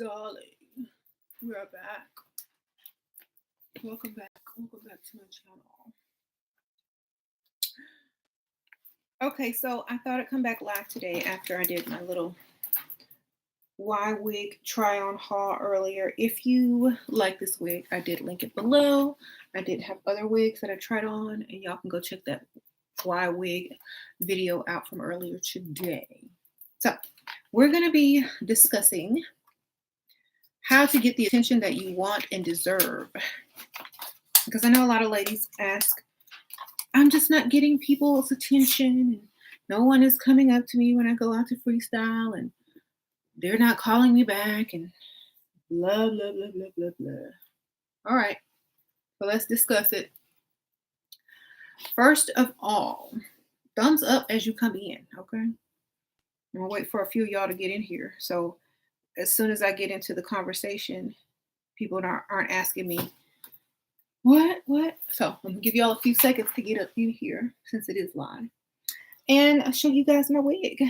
Darling, we're back. Welcome back. Welcome back to my channel. Okay, so I thought I'd come back live today after I did my little Y wig try on haul earlier. If you like this wig, I did link it below. I did have other wigs that I tried on, and y'all can go check that Y wig video out from earlier today. So we're going to be discussing how to get the attention that you want and deserve. Because I know a lot of ladies ask, I'm just not getting people's attention, and no one is coming up to me when I go out to freestyle, and they're not calling me back, and blah, blah, blah, blah, blah, blah. All right, so let's discuss it. First of all, thumbs up as you come in, okay? I'm gonna wait for a few of y'all to get in here. So as soon as I get into the conversation, people aren't asking me, what? So I'm gonna give y'all a few seconds to get up in here since it is live. And I'll show you guys my wig.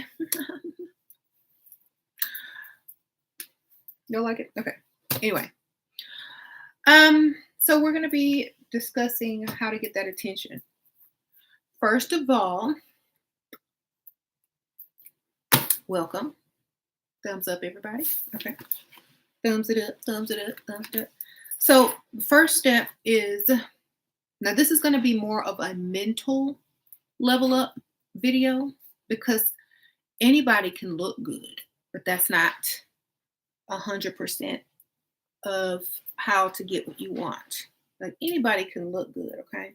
Y'all like it? Okay. Anyway. So we're gonna be discussing how to get that attention. First of all, welcome. Thumbs up, everybody. Okay. Thumbs it up, thumbs it up, thumbs it up. So the first step is, now this is going to be more of a mental level up video because anybody can look good, but that's not 100% of how to get what you want. Like anybody can look good, okay?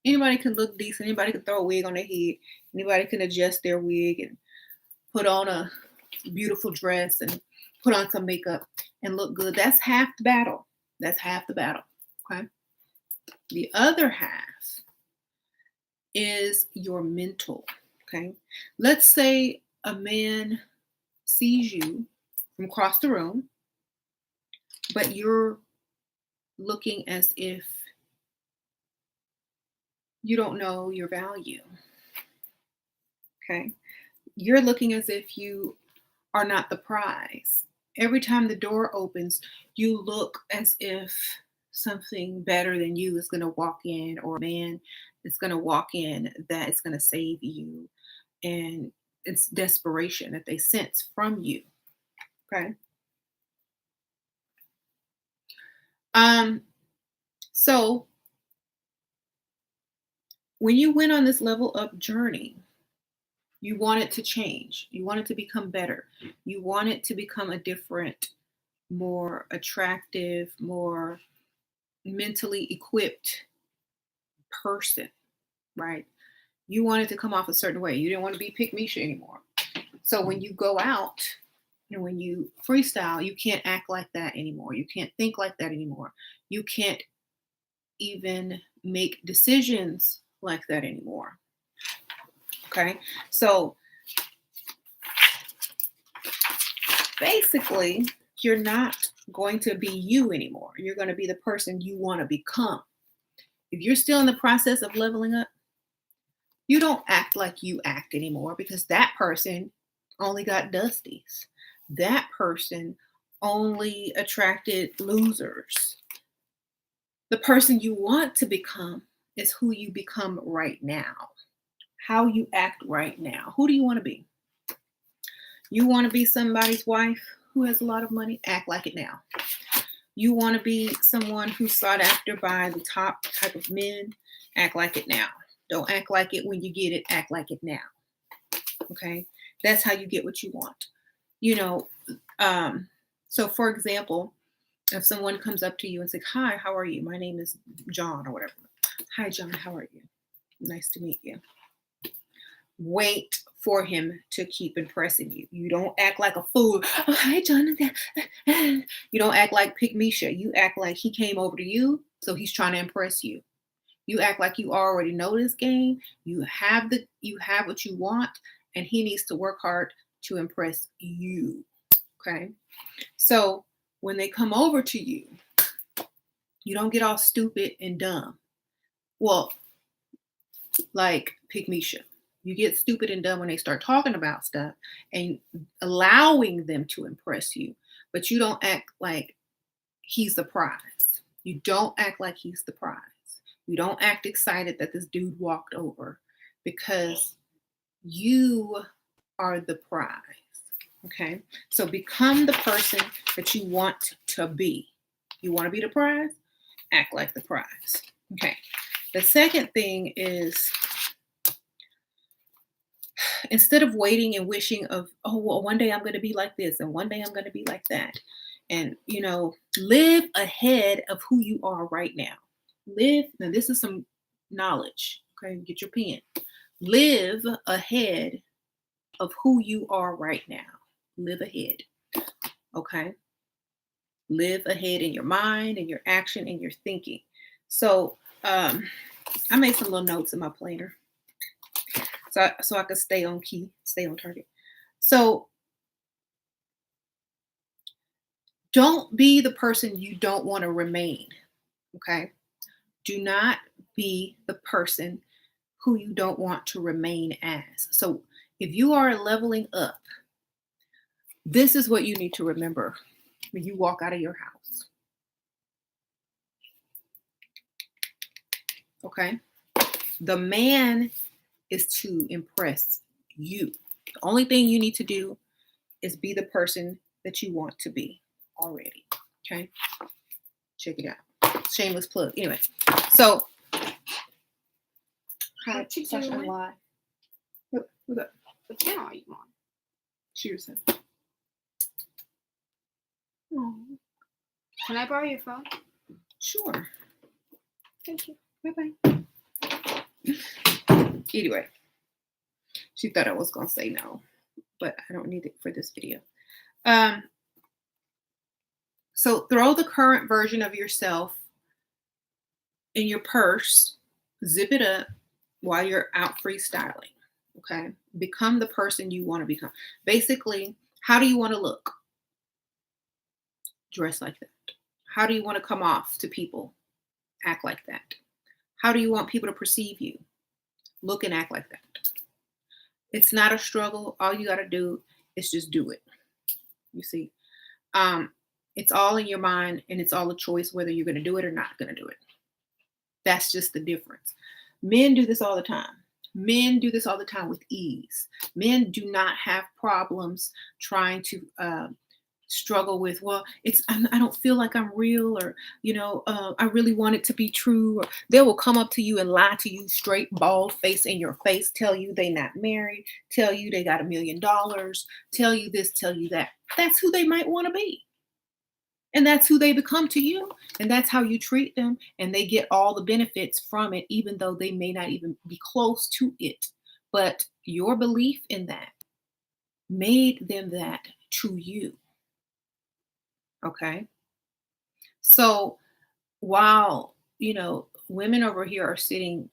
Anybody can look decent. Anybody can throw a wig on their head. Anybody can adjust their wig and put on a beautiful dress and put on some makeup and look good. That's half the battle. That's half the battle, okay? The other half is your mental, okay? Let's say a man sees you from across the room, but you're looking as if you don't know your value, okay? You're looking as if you are not the prize. Every time the door opens, you look as if something better than you is going to walk in, or a man is going to walk in that is going to save you. And it's desperation that they sense from you. Okay. So when you went on this level up journey, you want it to change. You want it to become better. You want it to become a different, more attractive, more mentally equipped person, right? You want it to come off a certain way. You didn't want to be Pick Misha anymore. So when you go out and when you freestyle, you can't act like that anymore. You can't think like that anymore. You can't even make decisions like that anymore. Okay, so basically, you're not going to be you anymore. You're going to be the person you want to become. If you're still in the process of leveling up, you don't act like you act anymore because that person only got dusties. That person only attracted losers. The person you want to become is who you become right now. How you act right now. Who do you want to be? You want to be somebody's wife who has a lot of money? Act like it now. You want to be someone who's sought after by the top type of men? Act like it now. Don't act like it when you get it. Act like it now. Okay? That's how you get what you want. You know, so for example, if someone comes up to you and says, hi, how are you? My name is John or whatever. Hi, John, how are you? Nice to meet you. Wait for him to keep impressing you. You don't act like a fool. Oh, hi, Jonathan. You don't act like Pick Misha. You act like he came over to you, so he's trying to impress you. You act like you already know this game. You have what you want, and he needs to work hard to impress you. Okay? So when they come over to you, you don't get all stupid and dumb. Well, like Pick Misha. You get stupid and dumb when they start talking about stuff and allowing them to impress you, but you don't act like he's the prize. You don't act like he's the prize. You don't act excited that this dude walked over, because you are the prize. Okay? So become the person that you want to be. You want to be the prize? Act like the prize. Okay. The second thing is, instead of waiting and wishing of, oh, well, one day I'm going to be like this and one day I'm going to be like that. And, live ahead of who you are right now. Now this is some knowledge. Okay. Get your pen. Live ahead of who you are right now. Live ahead. Okay. Live ahead in your mind and your action and your thinking. So, I made some little notes in my planner. So I could stay on key, stay on target. So don't be the person you don't want to remain. Okay. Do not be the person who you don't want to remain as. So if you are leveling up, this is what you need to remember when you walk out of your house. Okay. The man is to impress you. The only thing you need to do is be the person that you want to be already. Okay. Check it out. Shameless plug. Anyway, so What you doing? lie. What's up? What channel are you on? SheRaSeven. Can I borrow your phone? Sure. Thank you. Bye-bye. Anyway, she thought I was going to say no, but I don't need it for this video. So throw the current version of yourself in your purse, zip it up while you're out freestyling. Okay. Become the person you want to become. Basically, how do you want to look? Dress like that. How do you want to come off to people? Act like that. How do you want people to perceive you? Look and act like that. It's not a struggle. All you got to do is just do it. You see, it's all in your mind, and it's all a choice whether you're going to do it or not going to do it. That's just the difference. Men do this all the time. Men do this all the time with ease. Men do not have problems trying to struggle with, well, I don't feel like I'm real, or I really want it to be true. Or they will come up to you and lie to you straight, bald face in your face, tell you they not married, tell you they got $1 million, tell you this, tell you that. That's who they might want to be. And that's who they become to you. And that's how you treat them. And they get all the benefits from it, even though they may not even be close to it. But your belief in that made them that to you. Okay. So while, women over here are sitting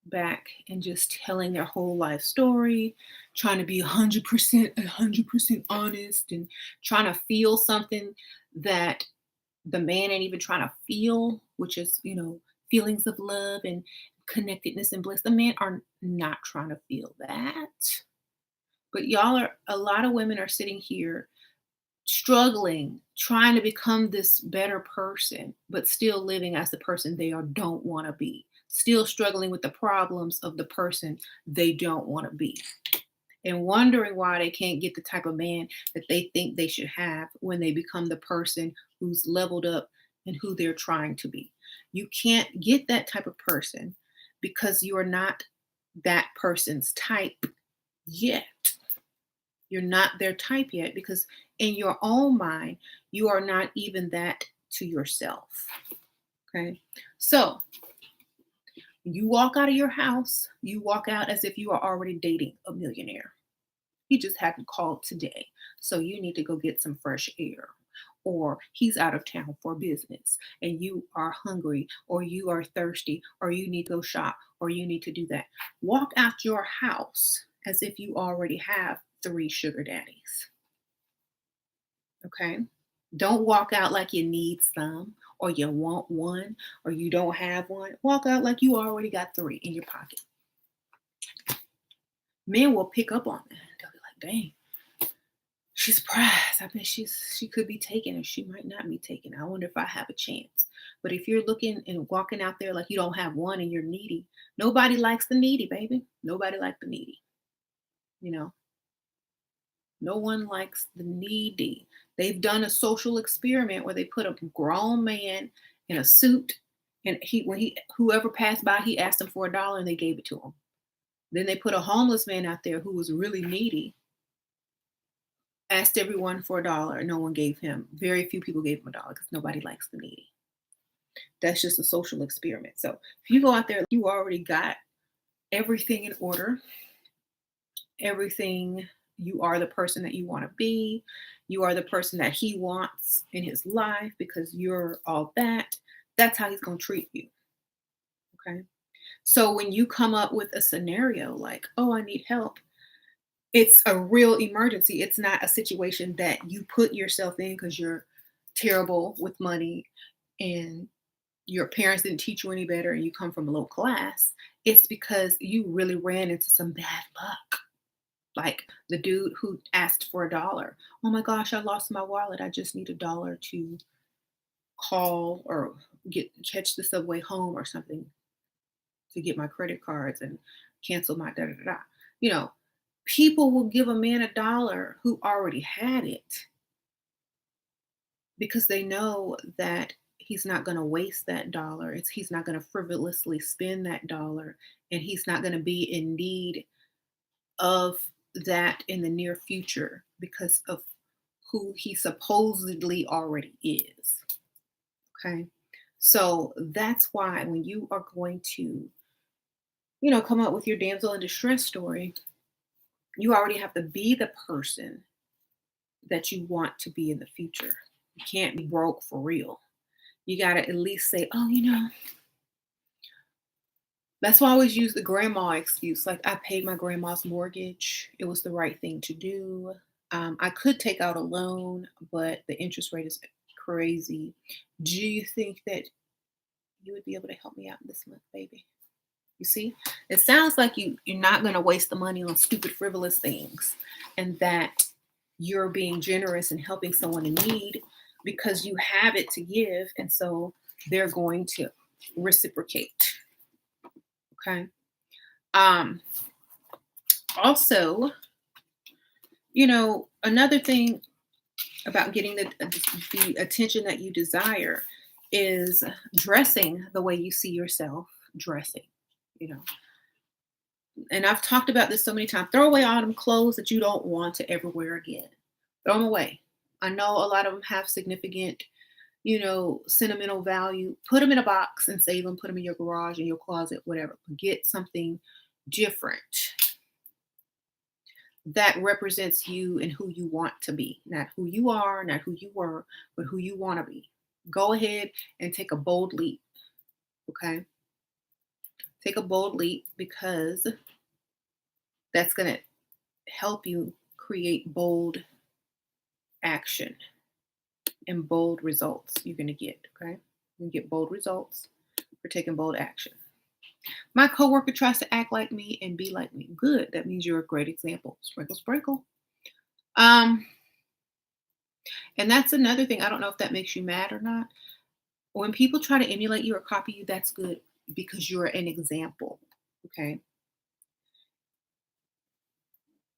back and just telling their whole life story, trying to be 100% honest, and trying to feel something that the man ain't even trying to feel, which is, feelings of love and connectedness and bliss. The men are not trying to feel that. But a lot of women are sitting here struggling, trying to become this better person, but still living as the person they don't want to be, still struggling with the problems of the person they don't want to be, and wondering why they can't get the type of man that they think they should have when they become the person who's leveled up and who they're trying to be. You can't get that type of person because you are not that person's type yet. You're not their type yet, because in your own mind, you are not even that to yourself. Okay. So you walk out of your house, you walk out as if you are already dating a millionaire. He just hadn't called today. So you need to go get some fresh air. Or he's out of town for business and you are hungry, or you are thirsty, or you need to go shop, or you need to do that. Walk out your house as if you already have 3 sugar daddies. Okay? Don't walk out like you need some, or you want one, or you don't have one. Walk out like you already got 3 in your pocket. Men will pick up on that. They'll be like, dang, she's pressed. I bet she could be taken, or she might not be taken. I wonder if I have a chance. But if you're looking and walking out there like you don't have one and you're needy, nobody likes the needy, baby. Nobody likes the needy. You know, no one likes the needy. They've done a social experiment where they put a grown man in a suit, and whoever passed by, he asked him for $1 and they gave it to him. Then they put a homeless man out there who was really needy, asked everyone for $1. No one gave him. Very few people gave him $1 because nobody likes the needy. That's just a social experiment. So if you go out there, you already got everything in order, everything. You are the person that you want to be. You are the person that he wants in his life because you're all that. That's how he's going to treat you. Okay. So when you come up with a scenario like, oh, I need help, it's a real emergency. It's not a situation that you put yourself in because you're terrible with money and your parents didn't teach you any better and you come from a low class. It's because you really ran into some bad luck. Like the dude who asked for $1. Oh my gosh, I lost my wallet. I just need $1 to call or catch the subway home or something to get my credit cards and cancel my da da da. You know, people will give a man $1 who already had it because they know that he's not going to waste that dollar. He's not going to frivolously spend that dollar, and he's not going to be in need of that in the near future because of who he supposedly already is. Okay. So that's why when you are going to, come up with your damsel in distress story, you already have to be the person that you want to be in the future. You can't be broke for real. You got to at least say, oh, that's why I always use the grandma excuse. Like, I paid my grandma's mortgage. It was the right thing to do. I could take out a loan, but the interest rate is crazy. Do you think that you would be able to help me out this month, baby? You see, it sounds like you're not going to waste the money on stupid, frivolous things, and that you're being generous and helping someone in need because you have it to give, and so they're going to reciprocate. Okay. Also, another thing about getting the attention that you desire is dressing the way you see yourself dressing, And I've talked about this so many times. Throw away all them clothes that you don't want to ever wear again. Throw them away. I know a lot of them have significant, sentimental value. Put them in a box and save them. Put them in your garage, in your closet, whatever. Get something different that represents you and who you want to be. Not who you are, not who you were, but who you want to be. Go ahead and take a bold leap. Okay? Take a bold leap because that's going to help you create bold action and bold results you're going to get. Okay? You get bold results for taking bold action. My coworker tries to act like me and be like me. Good. That means you're a great example. Sprinkle, sprinkle. And that's another thing. I don't know if that makes you mad or not. When people try to emulate you or copy you, that's good because you're an example. Okay.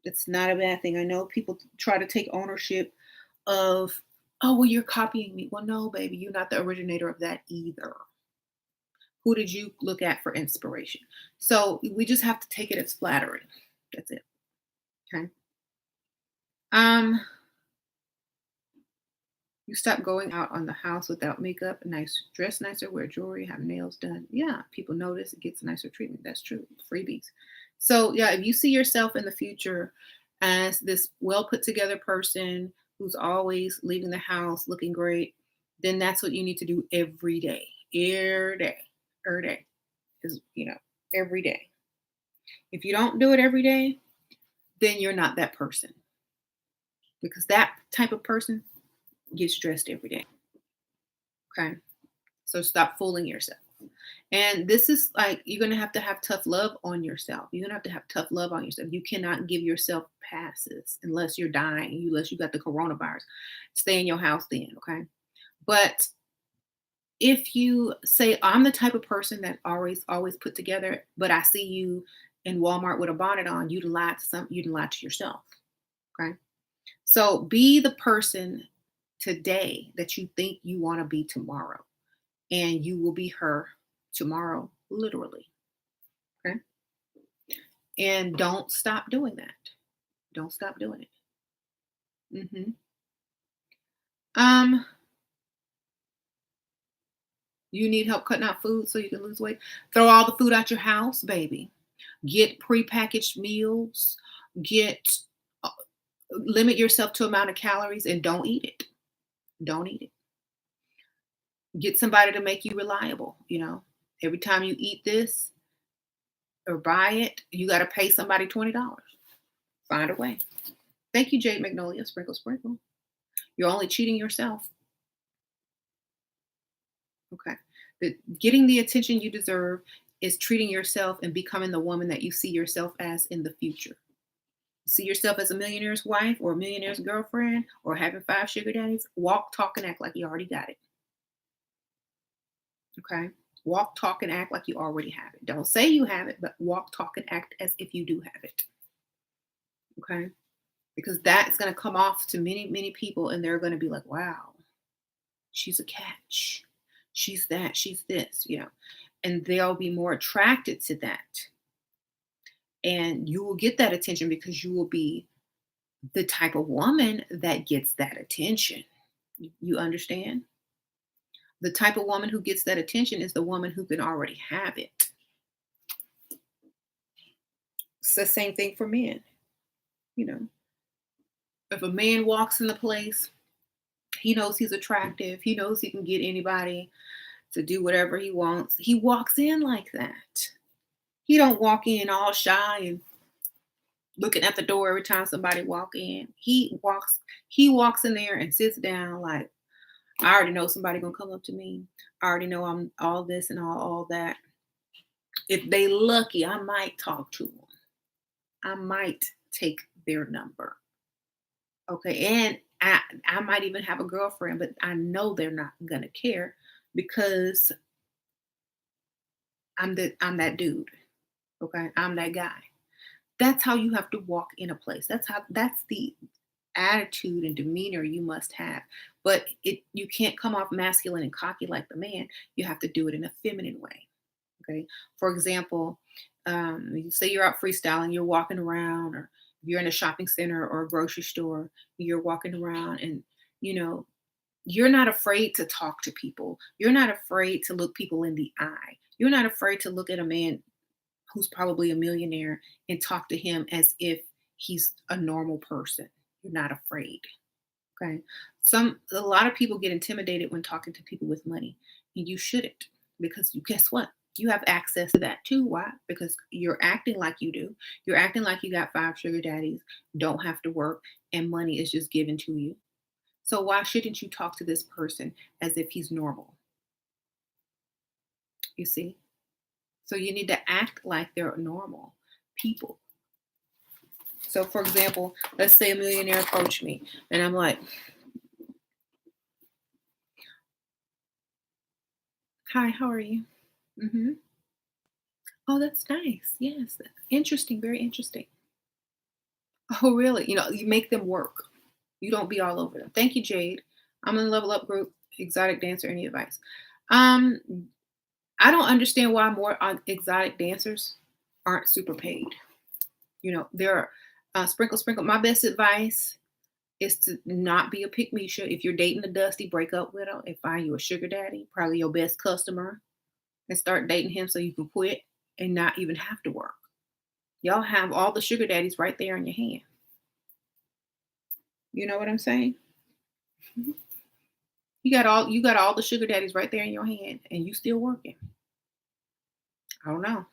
It's not a bad thing. I know people try to take ownership of, oh, well, you're copying me. Well, no, baby, you're not the originator of that either. Who did you look at for inspiration? So we just have to take it as flattering. That's it. Okay. You stop going out on the house without makeup, dress nicer, wear jewelry, have nails done. Yeah, people notice, it gets nicer treatment. That's true. Freebies. So yeah, if you see yourself in the future as this well put together person who's always leaving the house looking great, then that's what you need to do every day. Every day. Every day. Is, every day. If you don't do it every day, then you're not that person. Because that type of person gets dressed every day. Okay. So stop fooling yourself. And this is like, you're going to have tough love on yourself. You're going to have tough love on yourself. You cannot give yourself passes unless you're dying, unless you got the coronavirus. Stay in your house then, okay? But if you say, I'm the type of person that always put together, but I see you in Walmart with a bonnet on, you lie to yourself. Okay. So be the person today that you think you want to be tomorrow. And you will be her tomorrow, literally. Okay. And don't stop doing that. Don't stop doing it. Um, you need help cutting out food so you can lose weight. Throw all the food out your house, baby. Get prepackaged meals. Get limit yourself to amount of calories and don't eat it. Don't eat it. Get somebody to make you reliable. Every time you eat this or buy it, you got to pay somebody $20. Find a way. Thank you, Jade Magnolia. Sprinkle, sprinkle. You're only cheating yourself. Okay. Getting the attention you deserve is treating yourself and becoming the woman that you see yourself as in the future. See yourself as a millionaire's wife or a millionaire's girlfriend or having 5 sugar daddies. Walk, talk, and act like you already got it. Okay? Walk, talk, and act like you already have it. Don't say you have it, but walk, talk, and act as if you do have it. Okay? Because that's going to come off to many, many people, and they're going to be like, wow, she's a catch. She's that. She's this, and they'll be more attracted to that. And you will get that attention because you will be the type of woman that gets that attention. You understand? The type of woman who gets that attention is the woman who can already have it. It's the same thing for men. If a man walks in the place, he knows he's attractive. He knows he can get anybody to do whatever he wants. He walks in like that. He don't walk in all shy and looking at the door every time somebody walk in. He walks in there and sits down like, I already know somebody gonna come up to me. I already know I'm all this and all that. If they lucky, I might talk to them. I might take their number. Okay, and I might even have a girlfriend, but I know they're not gonna care because I'm that dude. Okay, I'm that guy. That's how you have to walk in a place. That's the attitude and demeanor you must have. But you can't come off masculine and cocky like the man. You have to do it in a feminine way. Okay. For example, you say you're out freestyling, you're walking around, or you're in a shopping center or a grocery store, you're walking around and you're not afraid to talk to people. You're not afraid to look people in the eye. You're not afraid to look at a man who's probably a millionaire and talk to him as if he's a normal person. You're not afraid. Okay. A lot of people get intimidated when talking to people with money, and you shouldn't, because guess what? You have access to that too. Why? Because you're acting like you do. You're acting like you got 5 sugar daddies, don't have to work, and money is just given to you. So why shouldn't you talk to this person as if he's normal? You see? So you need to act like they're normal people. So for example, let's say a millionaire approached me and I'm like, hi, how are you? Oh, that's nice. Yes. Interesting. Very interesting. Oh, really? You make them work. You don't be all over them. Thank you, Jade. I'm in the Level Up group. Exotic dancer. Any advice? I don't understand why more exotic dancers aren't super paid. There are sprinkle, sprinkle. My best advice is to not be a pick-me-sha. If you're dating a dusty, break up with him and find you a sugar daddy, probably your best customer, and start dating him so you can quit and not even have to work. Y'all have all the sugar daddies right there in your hand. You know what I'm saying? You got all the sugar daddies right there in your hand, and you still working. I don't know.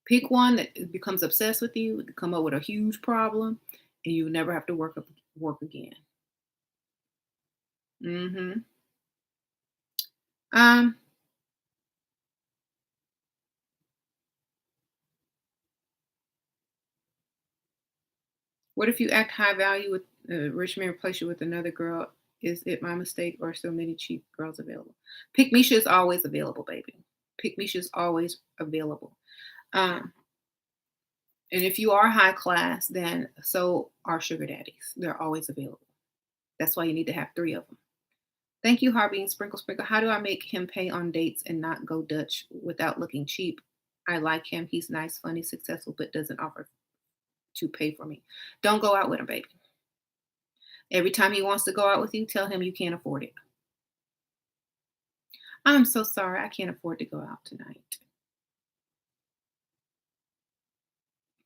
Pick one that becomes obsessed with you, come up with a huge problem, and you never have to work again. Um, what if you act high value with a rich man replace you with another girl? Is it my mistake or so many cheap girls available? Pick Misha is always available, baby. Pick Misha is always available. Um, and if you are high class, then so are sugar daddies. They're always available. That's why you need to have 3 of them. Thank you, Harvey and Sprinkle Sprinkle. How do I make him pay on dates and not go Dutch without looking cheap? I like him. He's nice, funny, successful, but doesn't offer to pay for me. Don't go out with him, baby. Every time he wants to go out with you, tell him you can't afford it. I'm so sorry. I can't afford to go out tonight.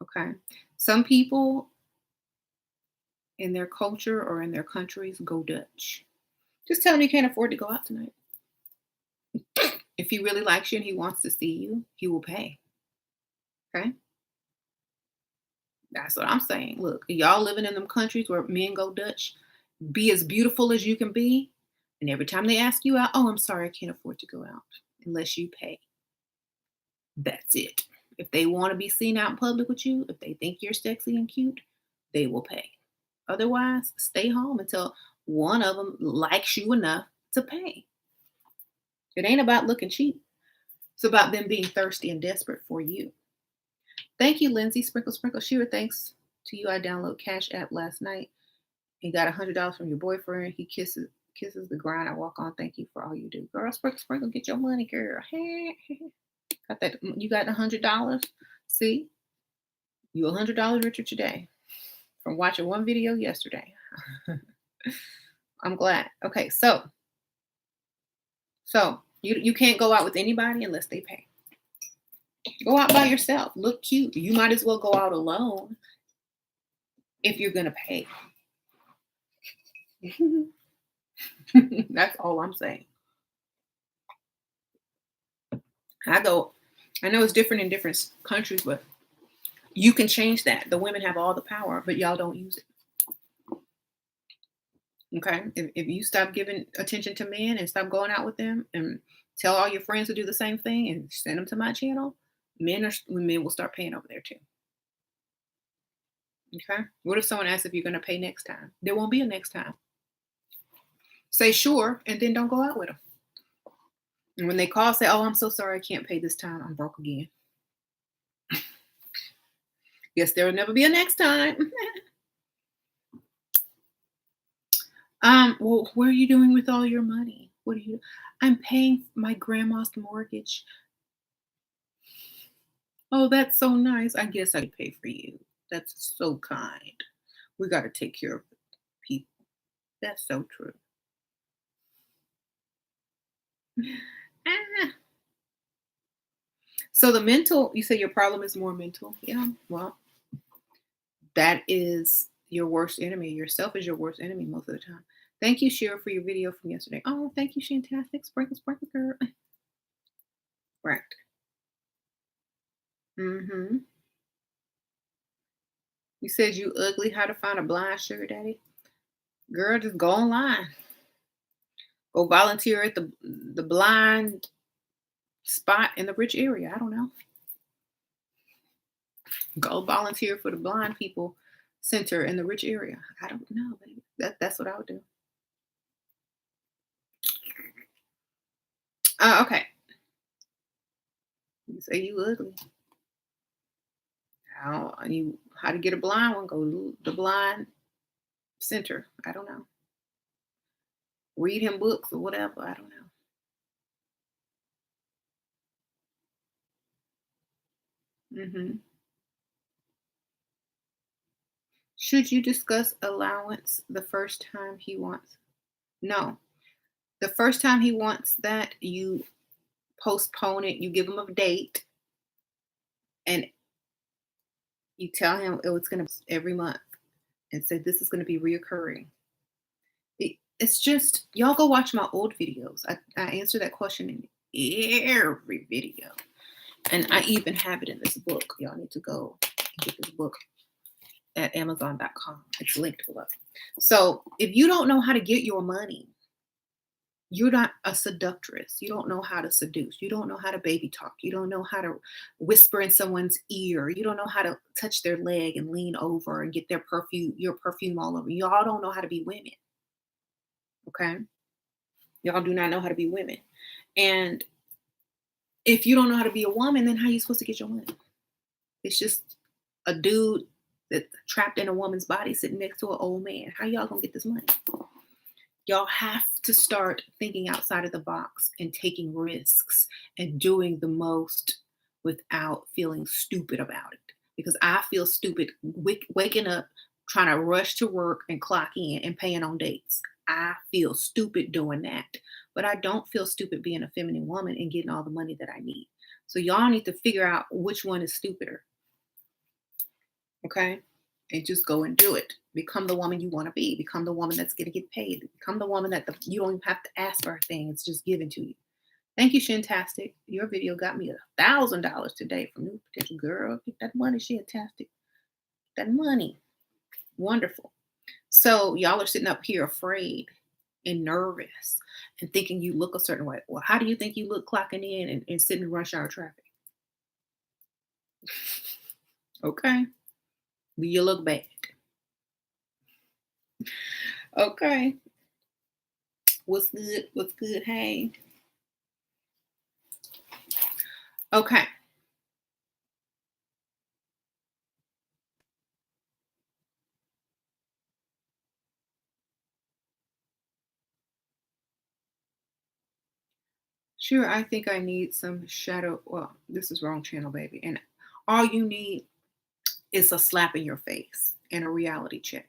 Okay. Some people in their culture or in their countries go Dutch. Just tell him you can't afford to go out tonight. If he really likes you and he wants to see you, he will pay. Okay. That's what I'm saying. Look, y'all living in them countries where men go Dutch, be as beautiful as you can be. And every time they ask you out, oh, I'm sorry, I can't afford to go out unless you pay. That's it. If they want to be seen out in public with you, if they think you're sexy and cute, they will pay. Otherwise, stay home until one of them likes you enough to pay. It ain't about looking cheap. It's about them being thirsty and desperate for you. Thank you, Lindsay. Sprinkle, sprinkle, Shira. Thanks to you. I downloaded Cash App last night and got $100 from your boyfriend. He kisses the ground I walk on. Thank you for all you do. Girl, sprinkle, sprinkle, get your money, girl. Got that? You got $100? See? You $100 richer today from watching one video yesterday. I'm glad. Okay, so you can't go out with anybody unless they pay. Go out by yourself. Look cute. You might as well go out alone if you're gonna pay. That's all I'm saying. I know it's different in different countries, but you can change that. The women have all the power, but y'all don't use it. Okay? If you stop giving attention to men and stop going out with them and tell all your friends to do the same thing and send them to my channel, men will start paying over there too. Okay? What if someone asks if you're going to pay next time? There won't be a next time. Say sure, and then don't go out with them. And when they call, say, oh, I'm so sorry, I can't pay this time. I'm broke again. Guess there will never be a next time. Well, what are you doing with all your money? I'm paying my grandma's mortgage. Oh, that's so nice. I guess I pay for you. That's so kind. We got to take care of people. That's so true. So the mental, you say your problem is more mental. Yeah, well, that is your worst enemy. Yourself is your worst enemy most of the time. Thank you, Shira, for your video from yesterday. Oh, thank you, Shantastic. Sprinkle, sprinkle, girl. Right. Mm-hmm. You said you ugly. How to find a blind sugar daddy? Girl, just go online. Go volunteer at the blind spot in the rich area. I don't know. Go volunteer for the blind people center in the rich area. I don't know, baby. That's what I would do. Okay. You say you ugly. How to get a blind one? Go to the blind center. I don't know. Read him books or whatever. I don't know. Mm-hmm. Should you discuss allowance the first time he wants? No. The first time he wants that, you postpone it. You give him a date, and you tell him it's going to every month, and say this is going to be reoccurring. It's just y'all go watch my old videos. I answer that question in every video, and I even have it in this book. Y'all need to go and get this book at Amazon.com. It's linked below. So if you don't know how to get your money, You're not a seductress. You don't know how to seduce. You don't know how to baby talk. You don't know how to whisper in someone's ear. You don't know how to touch their leg and lean over and get your perfume all over. Y'all don't know how to be women. Okay. Y'all do not know how to be women. And if you don't know how to be a woman, then how are you supposed to get your money? It's just a dude that's trapped in a woman's body sitting next to an old man. How y'all gonna get this money? Y'all have to start thinking outside of the box and taking risks and doing the most without feeling stupid about it. Because I feel stupid waking up, trying to rush to work and clock in and paying on dates. I feel stupid doing that. But I don't feel stupid being a feminine woman and getting all the money that I need. So y'all need to figure out which one is stupider. Okay? And just go and do it. Become the woman you want to be. Become the woman that's going to get paid. Become the woman that you don't even have to ask for a thing. It's just given to you. Thank you, Shantastic. Your video got me $1,000 today from New Potential. Girl, get that money, Shantastic. That money. Wonderful. So y'all are sitting up here afraid and nervous and thinking you look a certain way. Well, how do you think you look clocking in and sitting in rush hour traffic? Okay. But you look bad. Okay. What's good? What's good? Hey. Okay. Sure, I think I need some shadow. Well, this is wrong channel, baby. And all you need is a slap in your face and a reality check.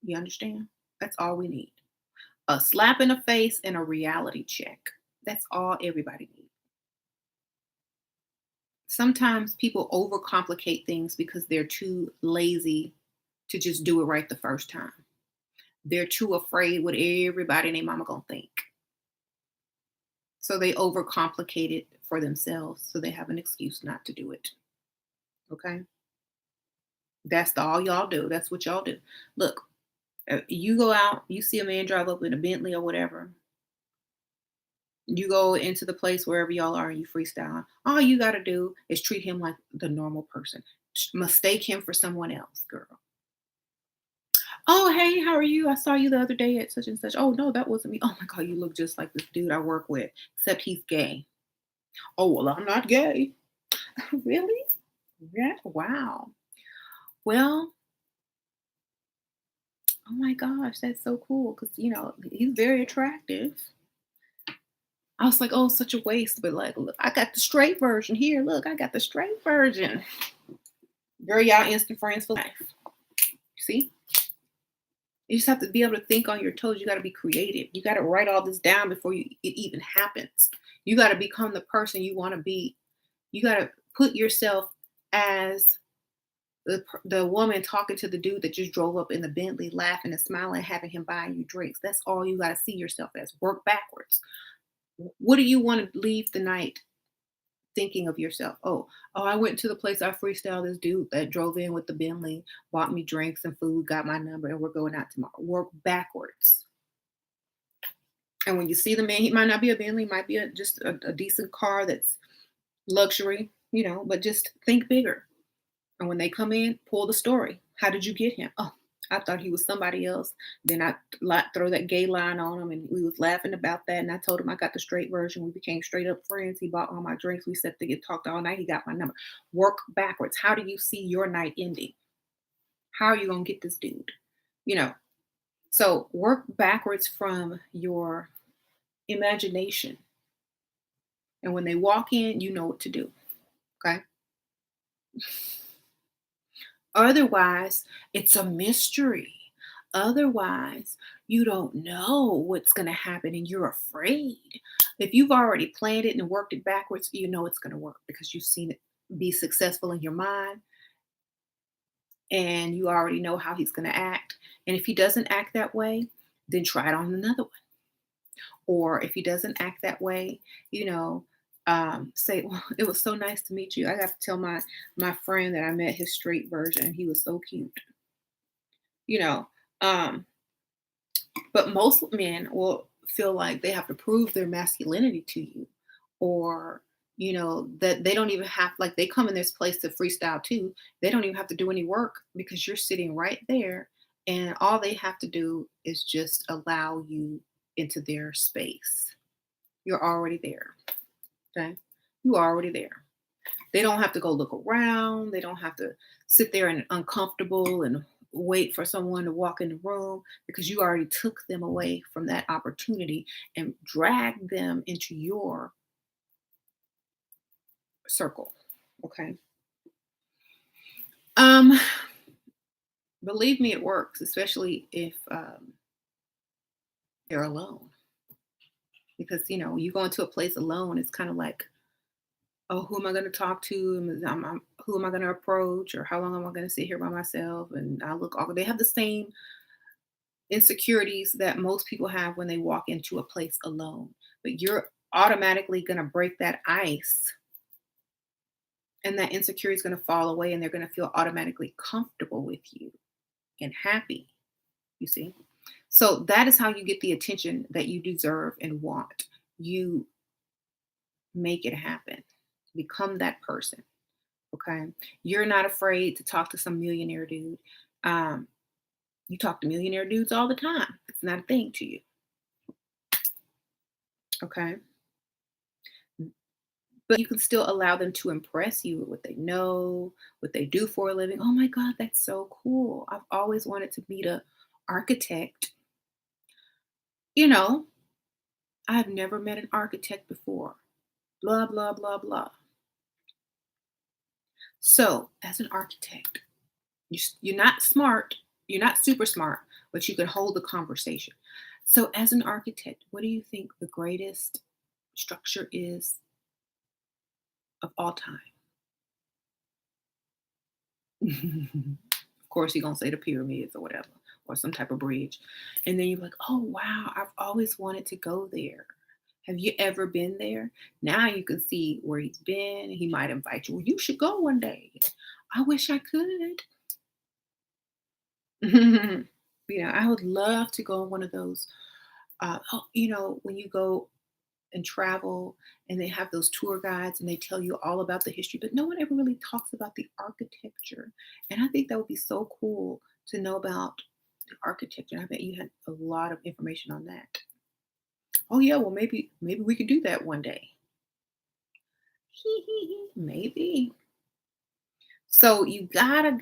You understand? That's all we need. A slap in the face and a reality check. That's all everybody needs. Sometimes people overcomplicate things because they're too lazy to just do it right the first time. They're too afraid what everybody and their mama gonna think. So they overcomplicate it for themselves so they have an excuse not to do it. Okay? That's all y'all do. That's what y'all do. Look, you go out, you see a man drive up in a Bentley or whatever. You go into the place wherever y'all are and you freestyle. All you got to do is treat him like the normal person. Mistake him for someone else, girl. Oh, hey, how are you? I saw you the other day at such and such. Oh, no, that wasn't me. Oh my God, you look just like this dude I work with, except he's gay. Oh, well, I'm not gay. Really? Yeah. Wow. Well, oh my gosh, that's so cool because, he's very attractive. I was like, oh, such a waste. But like, look, I got the straight version here. Look, I got the straight version. Girl, y'all instant friends for life. See? You just have to be able to think on your toes. You got to be creative. You got to write all this down before it even happens. You got to become the person you want to be. You got to put yourself as the woman talking to the dude that just drove up in the Bentley, laughing and smiling, having him buying you drinks. That's all you got to see yourself as. Work backwards. What do you want to leave the night thinking of yourself? Oh, I went to the place I freestyled this dude that drove in with the Bentley, bought me drinks and food, got my number, and we're going out tomorrow. Work backwards. And when you see the man, he might not be a Bentley, might be just a decent car that's luxury, but just think bigger. And when they come in, pull the story. How did you get him? Oh, I thought he was somebody else. Then I throw that gay line on him, and we was laughing about that. And I told him I got the straight version. We became straight up friends. He bought all my drinks. We sat there and talked all night. He got my number. Work backwards. How do you see your night ending? How are you gonna get this dude? So work backwards from your imagination. And when they walk in, you know what to do. Okay. Otherwise, it's a mystery. Otherwise, you don't know what's going to happen and you're afraid. If you've already planned it and worked it backwards, you know it's going to work because you've seen it be successful in your mind and you already know how he's going to act. And if he doesn't act that way, then try it on another one. Or if he doesn't act that way, say, well, it was so nice to meet you. I got to tell my friend that I met his straight version. He was so cute. But most men will feel like they have to prove their masculinity to you, or that they don't even have, like, they come in this place to freestyle too. They don't even have to do any work because you're sitting right there, and all they have to do is just allow you into their space. You're already there. Okay, you are already there. They don't have to go look around. They don't have to sit there and uncomfortable and wait for someone to walk in the room, because you already took them away from that opportunity and dragged them into your circle. Okay. Um, Believe me, it works, especially if they're alone. Because you go into a place alone, it's kind of like, oh, who am I going to talk to? Who am I going to approach? Or how long am I going to sit here by myself? And I look awkward. They have the same insecurities that most people have when they walk into a place alone. But you're automatically going to break that ice, and that insecurity is going to fall away, and they're going to feel automatically comfortable with you and happy. You see? So that is how you get the attention that you deserve and want. You make it happen. Become that person. Okay. You're not afraid to talk to some millionaire dude. Um, you talk to millionaire dudes all the time. It's not a thing to you. Okay. But you can still allow them to impress you with what they know, what they do for a living. Oh my God, that's so cool. I've always wanted to meet a architect. You know, I've never met an architect before. Blah, blah, blah, blah. So, as an architect, you're not smart, you're not super smart, but you can hold the conversation. So, as an architect, what do you think the greatest structure is of all time? Of course, you're going to say the pyramids or whatever, or some type of bridge. And then you're like, oh, wow, I've always wanted to go there. Have you ever been there? Now you can see where he's been. He might invite you. Well, you should go one day. I wish I could. I would love to go on one of those. When you go and travel and they have those tour guides and they tell you all about the history, but no one ever really talks about the architecture. And I think that would be so cool to know about the architecture. I bet you had a lot of information on that. Oh yeah, well maybe we could do that one day. Maybe. So you gotta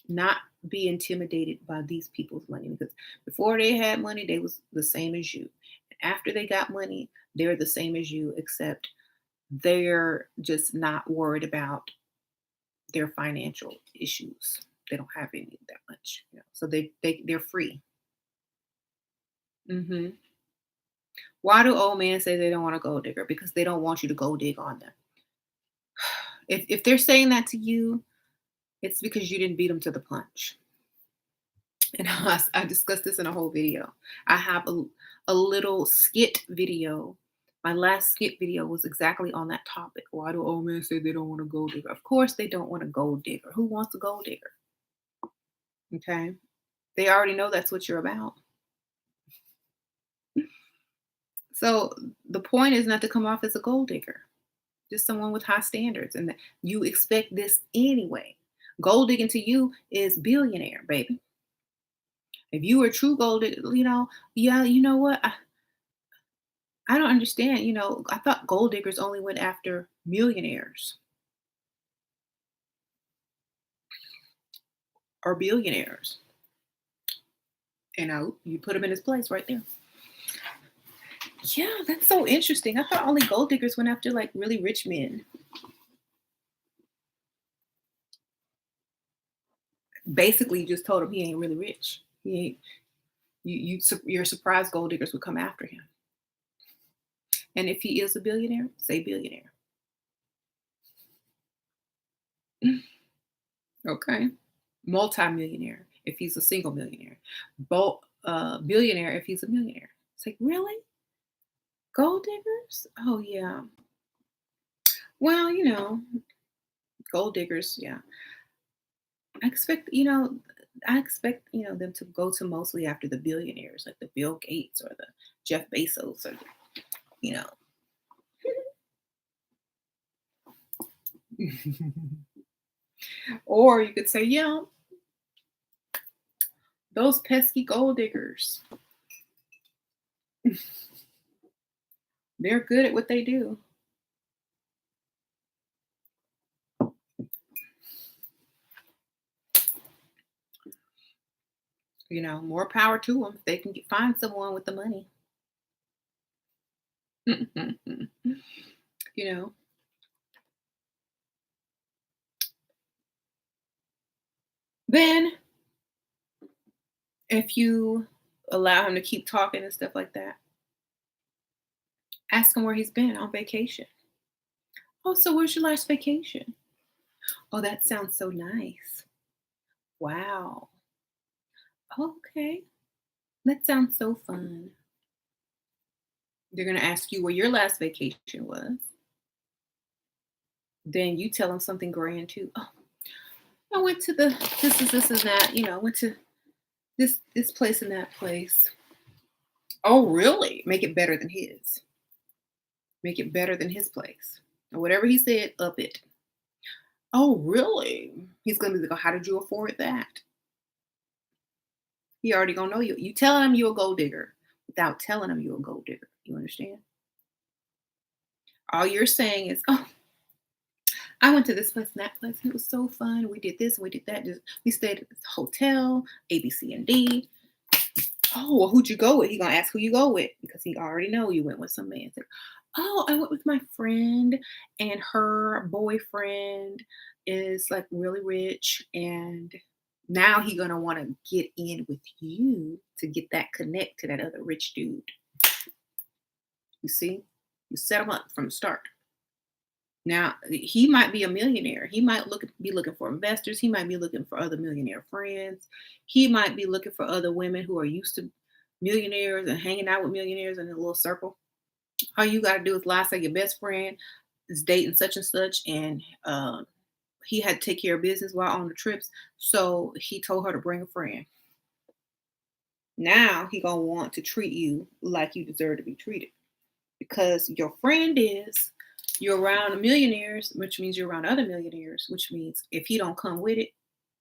not be intimidated by these people's money, because before they had money, they was the same as you. After they got money, they're the same as you, except they're just not worried about their financial issues. They don't have any that much, so they're free. hmm Why do old men say they don't want to gold digger? Because they don't want you to go dig on them. If they're saying that to you, it's because you didn't beat them to the punch. And I discussed this in a whole video. I have a little skit video. My last skit video was exactly on that topic. Why do old men say they don't want a gold digger? Of course they don't want a gold digger. Who wants a gold digger? Okay. They already know that's what you're about. So the point is not to come off as a gold digger, just someone with high standards. And that you expect this anyway. Gold digging to you is billionaire, baby. If you were a true gold digger, yeah, you know what? I don't understand. I thought gold diggers only went after millionaires or billionaires. You put him in his place right there. Yeah, that's so interesting. I thought only gold diggers went after like really rich men. Basically, you just told him he ain't really rich. He ain't. You're surprised gold diggers would come after him. And if he is a billionaire, say billionaire. Okay. Multi-millionaire if he's a single millionaire. Billionaire if he's a millionaire. It's like, really? Gold diggers? Oh yeah. Well, gold diggers, yeah. I expect, I expect, them to go to mostly after the billionaires, like the Bill Gates or the Jeff Bezos or you know. Or you could say, yeah, those pesky gold diggers. They're good at what they do. More power to them if they can find someone with the money. you know, then if you allow him to keep talking and stuff like that, ask him where he's been on vacation. Oh, so where's your last vacation? Oh, that sounds so nice. Wow. Okay. That sounds so fun. They're going to ask you where your last vacation was. Then you tell them something grand too. Oh, I went to this and that, went to this place and that place. Oh, really? Make it better than his. Make it better than his place. Or whatever he said, up it. Oh, really? He's gonna be like, how did you afford that? He already gonna know you. You telling him you're a gold digger without telling him you're a gold digger. You understand? All you're saying is, oh, I went to this place and that place, and it was so fun. We did this, we did that. We stayed at this hotel, A, B, C, and D. Oh, well, who'd you go with? He gonna ask who you go with because he already know you went with some man. It's like, oh, I went with my friend, and her boyfriend is like really rich, and now he gonna want to get in with you to get that connect to that other rich dude. You see, you set him up from the start. Now he might be a millionaire. He might be looking for investors. He might be looking for other millionaire friends. He might be looking for other women who are used to millionaires and hanging out with millionaires in a little circle. All you got to do is lie, say your best friend is dating such and such, and he had to take care of business while on the trips, so he told her to bring a friend. Now he gonna want to treat you like you deserve to be treated because your friend is. You're around millionaires, which means you're around other millionaires, which means if he don't come with it,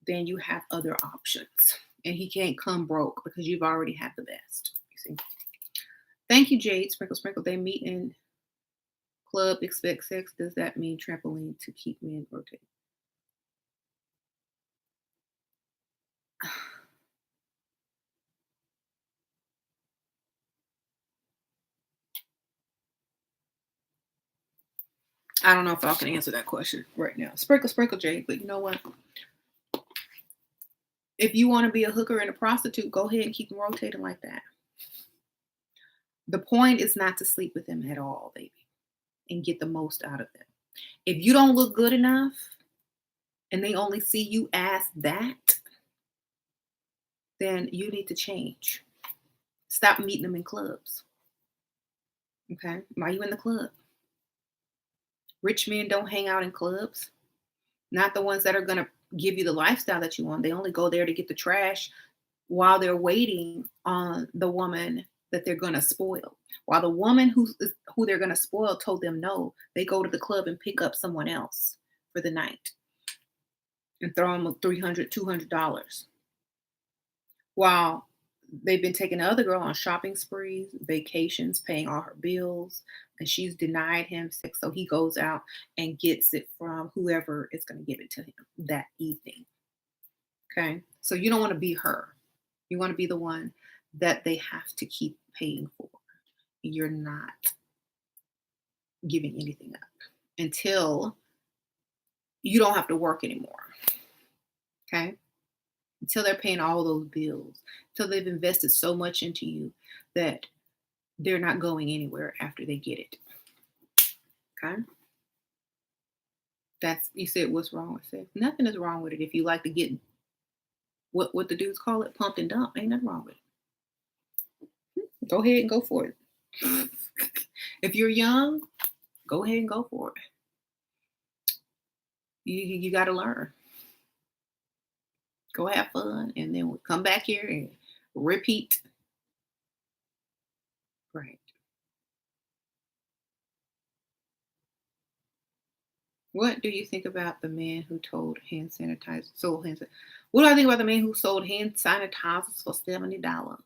then you have other options. And he can't come broke because you've already had the best. You see. Thank you, Jade. Sprinkle, sprinkle. They meet in club, expect sex. Does that mean trampoline to keep men rotating? I don't know if I can answer that question right now. Sprinkle, sprinkle, Jade. But you know what? If you want to be a hooker and a prostitute, go ahead and keep them rotating like that. The point is not to sleep with them at all, baby, and get the most out of them. If you don't look good enough and they only see you as that, then you need to change. Stop meeting them in clubs. Okay? Why are you in the club? Rich men don't hang out in clubs. Not the ones that are going to give you the lifestyle that you want. They only go there to get the trash while they're waiting on the woman that they're going to spoil. While the woman who they're going to spoil told them no, they go to the club and pick up someone else for the night and throw them $300, $200. While they've been taking the other girl on shopping sprees, vacations, paying all her bills, and she's denied him sex. So he goes out and gets it from whoever is going to give it to him that evening. Okay. So you don't want to be her. You want to be the one that they have to keep paying for. You're not giving anything up until you don't have to work anymore. Okay. Until they're paying all those bills, until they've invested so much into you that they're not going anywhere after they get it. Okay? You said, what's wrong with sex? Nothing is wrong with it if you like to get, what the dudes call it, pumped and dumped. Ain't nothing wrong with it. Go ahead and go for it. If you're young, go ahead and go for it. You got to learn. Go have fun, and then we'll come back here and repeat. Right. What do you think about the man who told hand sanitizer sold hand? What do I think about the man who sold hand sanitizers for $70?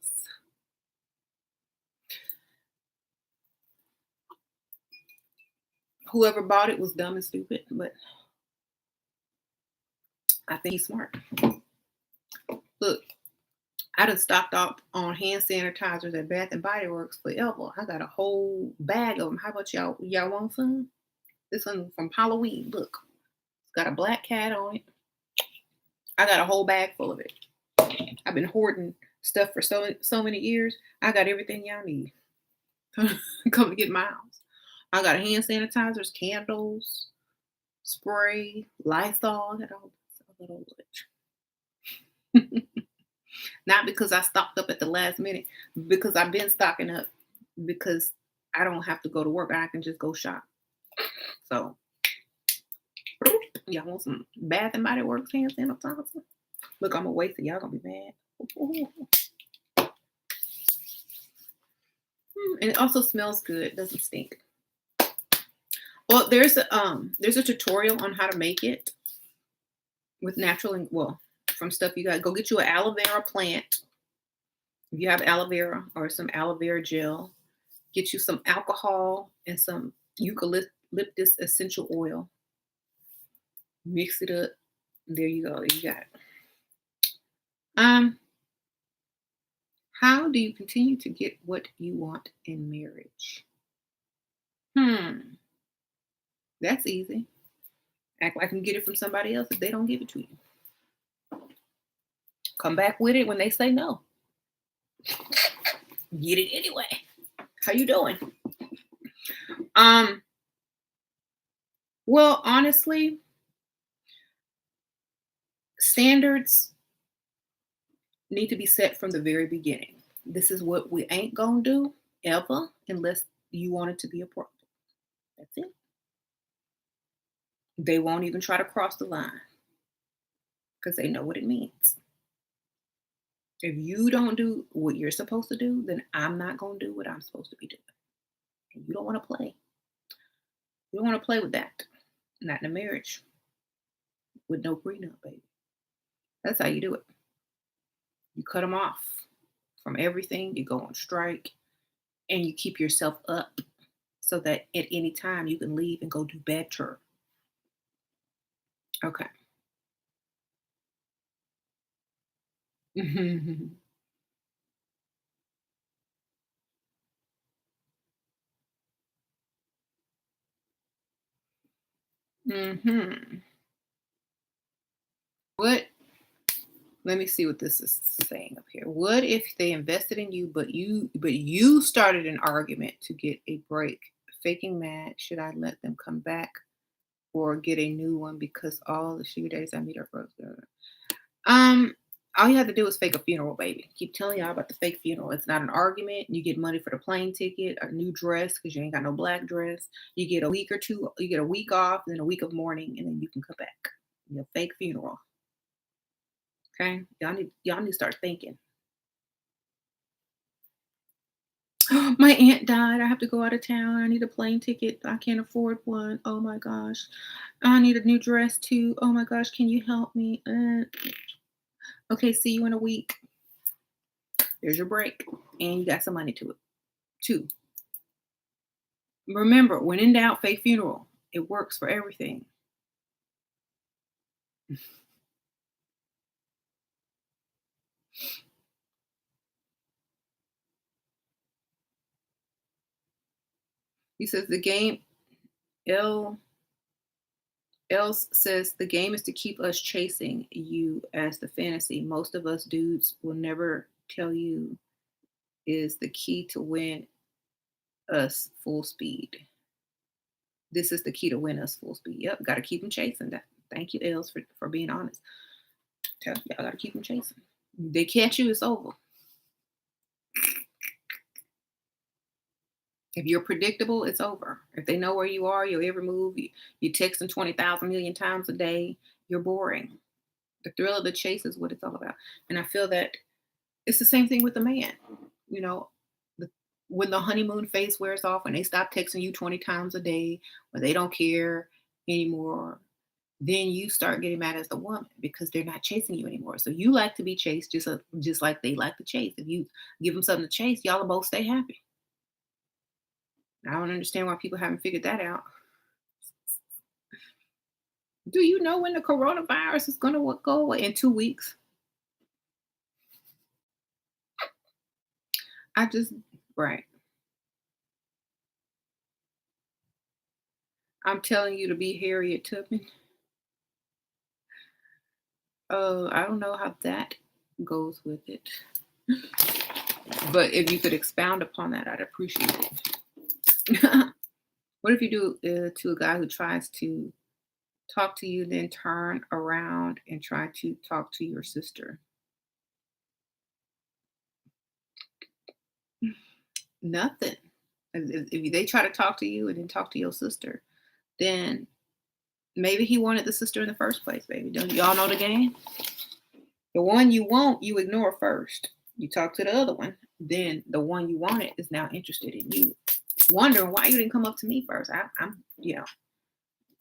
Whoever bought it was dumb and stupid, but I think he's smart. Look, I done stocked up on hand sanitizers at Bath and Body Works forever. I got a whole bag of them. How about y'all? Y'all want some? This one from Halloween. Look, it's got a black cat on it. I got a whole bag full of it. I've been hoarding stuff for so many years. I got everything y'all need. Come to get my house. I got hand sanitizers, candles, spray, Lysol. I got all that old witch. Not because I stocked up at the last minute, because I've been stocking up because I don't have to go to work. I can just go shop. So, y'all want some Bath and Body Works hand sanitizer? Look, I'm gonna waste it. Y'all gonna be mad. And it also smells good. It doesn't stink. Well, there's a tutorial on how to make it with natural from stuff you got. Go get you an aloe vera plant. If you have aloe vera or some aloe vera gel, get you some alcohol and some eucalyptus essential oil. Mix it up. There you go. You got it. How do you continue to get what you want in marriage? That's easy. Act like I can get it from somebody else if they don't give it to you. Come back with it when they say no. Get it anyway. How you doing? Well, honestly, standards need to be set from the very beginning. This is what we ain't gonna do ever unless you want it to be a problem. That's it. They won't even try to cross the line because they know what it means. If you don't do what you're supposed to do, then I'm not gonna do what I'm supposed to be doing. And you don't want to play. You don't want to play with that. Not in a marriage with no prenup, baby. That's how you do it. You cut them off from everything. You go on strike, and you keep yourself up so that at any time you can leave and go do better. Okay. hmm What? Let me see what this is saying up here. What if they invested in you, but you started an argument to get a break? Faking mad. Should I let them come back or get a new one because all the sugar daddies I meet are broke? All you have to do is fake a funeral, baby. Keep telling y'all about the fake funeral. It's not an argument. You get money for the plane ticket, a new dress because you ain't got no black dress. You get a week or two. You get a week off, then a week of mourning, and then you can come back. Your fake funeral. Okay, y'all need to start thinking. My aunt died. I have to go out of town. I need a plane ticket. I can't afford one. Oh my gosh. I need a new dress too. Oh my gosh, can you help me? Okay, see you in a week. There's your break. And you got some money to it too. Remember, when in doubt, fake funeral. It works for everything. He says the game L else says the game is to keep us chasing you as the fantasy. Most of us dudes will never tell you is the key to win us full speed. This is the key to win us full speed. Yep, got to keep them chasing that. Thank you, Els, for being honest. Y'all got to keep them chasing. They catch you, it's over. If you're predictable, it's over. If they know where you are, your every move, you text them 20,000 million times a day, you're boring. The thrill of the chase is what it's all about. And I feel that it's the same thing with the man. You know, the, when the honeymoon phase wears off, when they stop texting you 20 times a day, when they don't care anymore, then you start getting mad as the woman because they're not chasing you anymore. So you like to be chased just like they like to chase. If you give them something to chase, y'all will both stay happy. I don't understand why people haven't figured that out. Do you know when the coronavirus is going to go away? In 2 weeks? I just, right. I'm telling you to be Harriet Tubman. I don't know how that goes with it. But if you could expound upon that, I'd appreciate it. What if you do to a guy who tries to talk to you, then turn around and try to talk to your sister? Nothing. If they try to talk to you and then talk to your sister, then maybe he wanted the sister in the first place, baby. Don't y'all know the game? The one you want, you ignore first. You talk to the other one. Then the one you wanted is now interested in you, wondering why you didn't come up to me first. I'm, you know.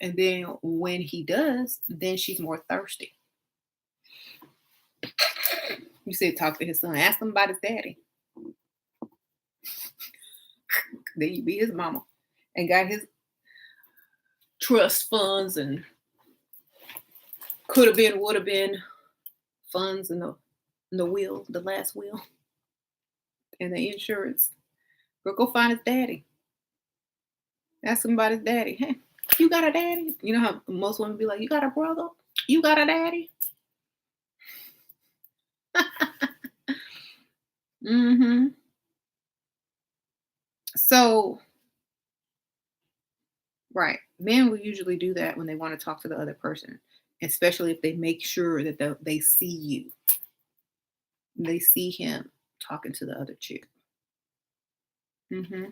And then when he does, then she's more thirsty. You said talk to his son. Ask him about his daddy. Then you be his mama and got his trust funds and could have been, would have been funds in the will, the last will, and the insurance. But go find his daddy. Ask him about his daddy. Hey, you got a daddy? You know how most women be like, you got a brother? You got a daddy? Mm-hmm. So, right. Men will usually do that when they want to talk to the other person, especially if they make sure that they see you. They see him talking to the other chick. Mm-hmm.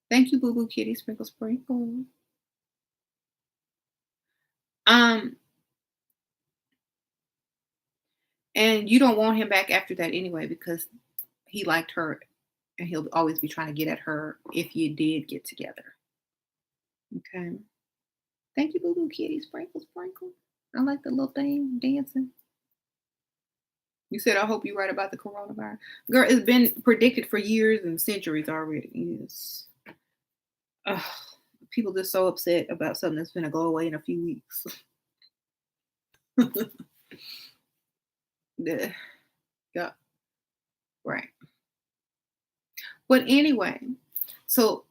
Thank you, Boo Boo Kitty Sprinkle Sprinkle. Um, and you don't want him back after that anyway because he liked her, and he'll always be trying to get at her if you did get together. Okay. Thank you, Boo Boo Kitty Sprinkle Sprinkle. I like the little thing dancing. You said, I hope you're right about the coronavirus. Girl, it's been predicted for years and centuries already. Yes. Ugh, people just so upset about something that's going to go away in a few weeks. Yeah. Yeah. Right. But anyway, so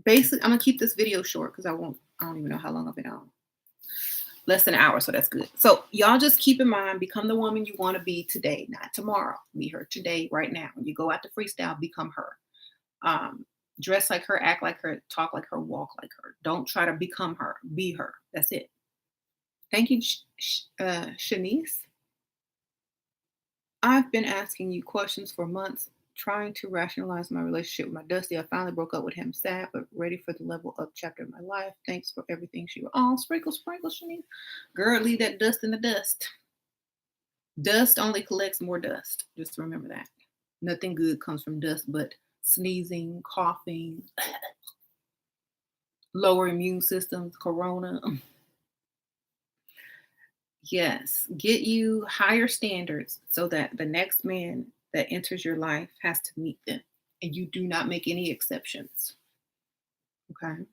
basically, I'm going to keep this video short because I don't even know how long I've been on. Less than an hour, so that's good. So y'all just keep in mind, become the woman you want to be today, not tomorrow. Be her today, right now. When you go out to freestyle, become her. Dress like her, act like her, talk like her, walk like her. Don't try to become her. Be her. That's it. Thank you, Shanice. I've been asking you questions for months, trying to rationalize my relationship with my Dusty. I finally broke up with him, sad, but ready for the level up chapter of my life. Thanks for everything, she wrote. Oh, sprinkle, sprinkle, Shanice. Girl, leave that dust in the dust. Dust only collects more dust. Just remember that. Nothing good comes from dust but sneezing, coughing, lower immune systems, corona. Yes, get you higher standards so that the next man that enters your life has to meet them and you do not make any exceptions. Okay?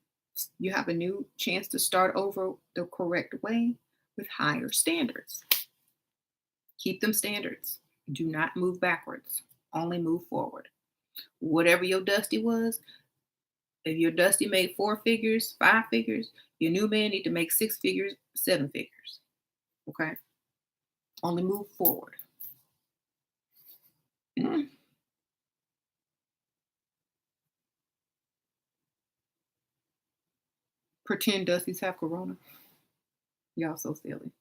You have a new chance to start over the correct way with higher standards. Keep them standards. Do not move backwards, only move forward. Whatever your Dusty was, if your Dusty made 4 figures, 5 figures, your new man need to make 6 figures, 7 figures. Okay? Only move forward. Pretend Dusties have corona. Y'all so silly.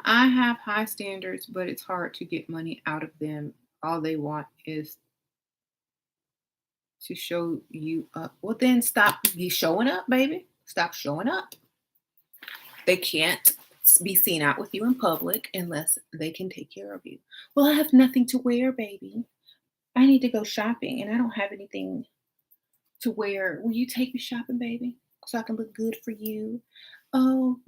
I have high standards, but it's hard to get money out of them. All they want is to show you up. Well, then stop you showing up, baby. Stop showing up. They can't be seen out with you in public unless they can take care of you. Well, I have nothing to wear, baby. I need to go shopping and I don't have anything to wear. Will you take me shopping, baby? So I can look good for you. Oh,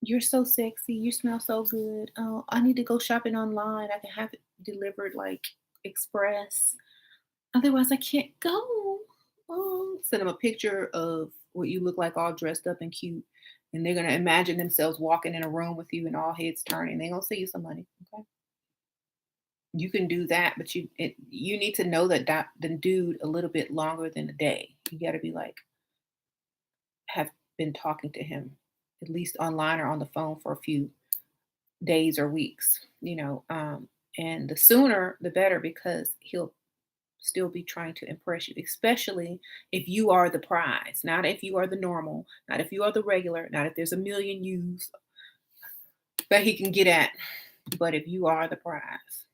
you're so sexy. You smell so good. Oh, I need to go shopping online. I can have it delivered like express. Otherwise, I can't go. Oh, send them a picture of what you look like all dressed up and cute. And they're going to imagine themselves walking in a room with you and all heads turning. They're going to send you some money. Okay. You can do that, but you need to know that the dude a little bit longer than a day. You got to be like, have been talking to him at least online or on the phone for a few days or weeks, and the sooner the better because he'll still be trying to impress you, especially if you are the prize, not if you are the normal, not if you are the regular, not if there's a million yous that he can get at, but if you are the prize.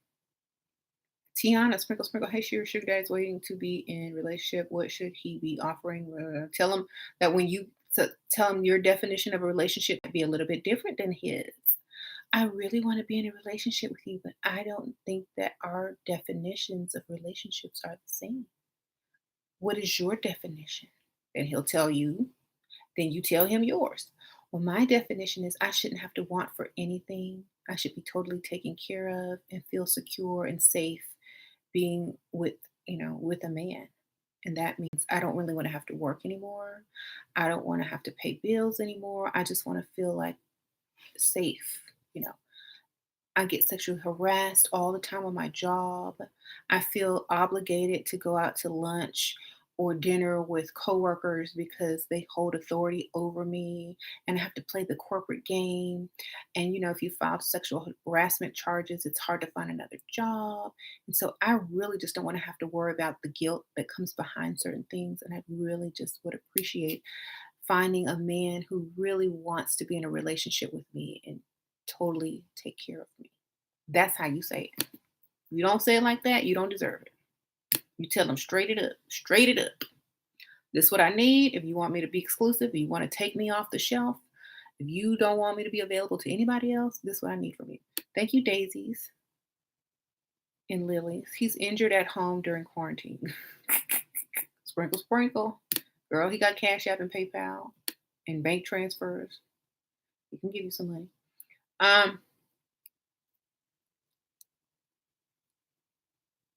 Tiana, sprinkle, sprinkle. Hey, sugar daddy's waiting to be in relationship. What should he be offering? Tell him that when you tell him your definition of a relationship might be a little bit different than his. I really want to be in a relationship with you, but I don't think that our definitions of relationships are the same. What is your definition? And he'll tell you, then you tell him yours. Well, my definition is I shouldn't have to want for anything. I should be totally taken care of and feel secure and safe being with a man. And that means I don't really want to have to work anymore. I don't want to have to pay bills anymore. I just want to feel like safe, you know. I get sexually harassed all the time on my job. I feel obligated to go out to lunch or dinner with coworkers because they hold authority over me and I have to play the corporate game. And if you file sexual harassment charges, it's hard to find another job. And so I really just don't want to have to worry about the guilt that comes behind certain things. And I really just would appreciate finding a man who really wants to be in a relationship with me and totally take care of me. That's how you say it. If you don't say it like that, you don't deserve it. You tell them straight it up, straight it up. This is what I need. If you want me to be exclusive, if you want to take me off the shelf, if you don't want me to be available to anybody else, this is what I need from you. Thank you, daisies and lilies. He's injured at home during quarantine. Sprinkle, sprinkle. Girl, he got Cash App and PayPal and bank transfers. He can give you some money.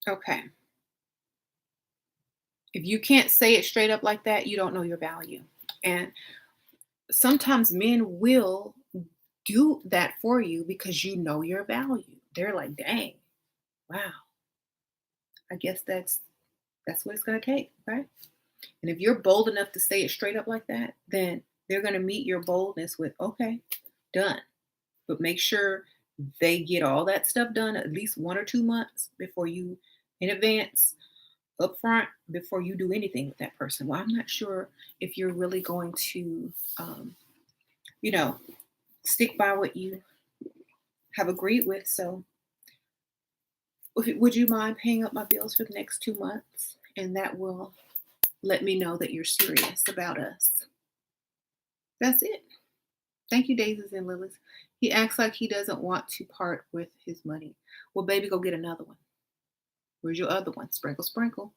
Okay. If you can't say it straight up like that, you don't know your value. And sometimes men will do that for you because you know your value. They're like, dang, wow. I guess that's what it's gonna take, right? And if you're bold enough to say it straight up like that, then they're gonna meet your boldness with, okay, done. But make sure they get all that stuff done at least 1 or 2 months before you in advance up front before you do anything with that person. Well, I'm not sure if you're really going to, stick by what you have agreed with. So, would you mind paying up my bills for the next 2 months? And that will let me know that you're serious about us. That's it. Thank you, daisies and lilies. He acts like he doesn't want to part with his money. Well, baby, go get another one. Where's your other one? Sprinkle, sprinkle.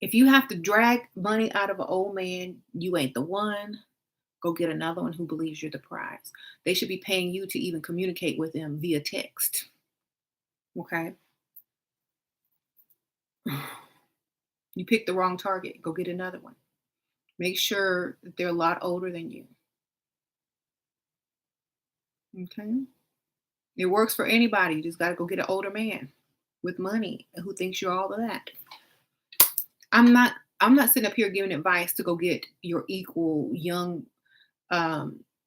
If you have to drag money out of an old man, you ain't the one. Go get another one who believes you're the prize. They should be paying you to even communicate with them via text. Okay? You picked the wrong target. Go get another one. Make sure that they're a lot older than you. Okay? It works for anybody. You just got to go get an older man with money who thinks you're all of that. I'm not sitting up here giving advice to go get your equal, young,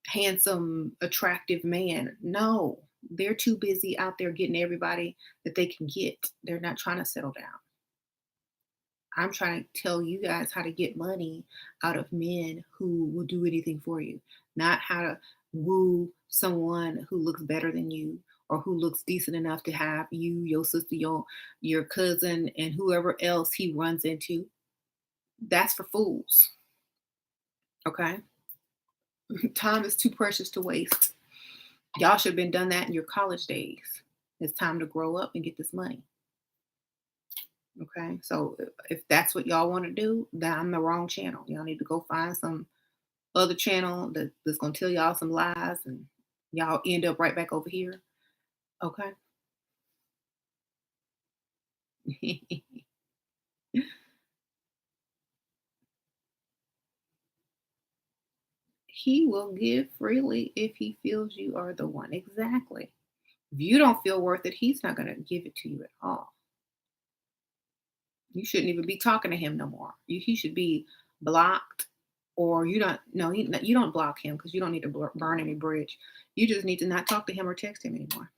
handsome, attractive man. No, they're too busy out there getting everybody that they can get. They're not trying to settle down. I'm trying to tell you guys how to get money out of men who will do anything for you, not how to woo someone who looks better than you or who looks decent enough to have you, your sister, your cousin, and whoever else he runs into That's for fools. Okay? Time is too precious to waste. Y'all should have been done that in your college days. It's time to grow up and get this money. Okay? So if that's what y'all want to do, then I'm the wrong channel. Y'all need to go find some other channel that's going to tell y'all some lies and y'all end up right back over here. Okay? He will give freely if he feels you are the one. Exactly. If you don't feel worth it, he's not going to give it to you at all. You shouldn't even be talking to him no more. He should be blocked, or you don't. No, you don't block him because you don't need to burn any bridge. You just need to not talk to him or text him anymore,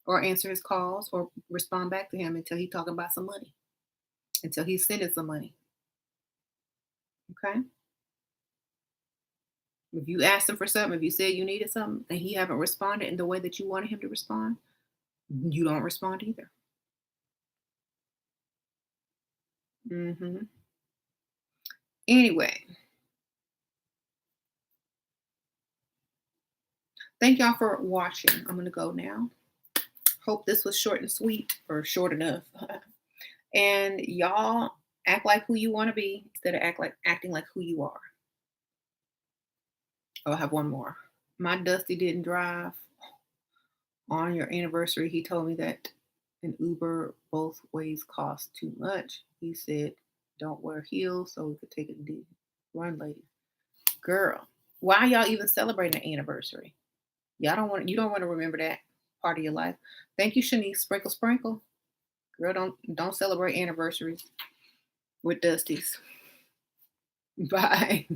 or answer his calls, or respond back to him until he's talking about some money, until he's sending some money. Okay. If you asked him for something, if you said you needed something, and he haven't responded in the way that you wanted him to respond, you don't respond either. Anyway, thank y'all for watching. I'm going to go now. Hope this was short and sweet, or short enough. And y'all act like who you want to be instead of acting like who you are. Oh, I have one more. My Dusty didn't drive on your anniversary. He told me that an Uber both ways cost too much. He said, don't wear heels so we could take a deep run, lady. Girl, why y'all even celebrating an anniversary? You don't want to remember that part of your life. Thank you, Shanice. Sprinkle, sprinkle. Girl, don't celebrate anniversaries with Dusties. Bye.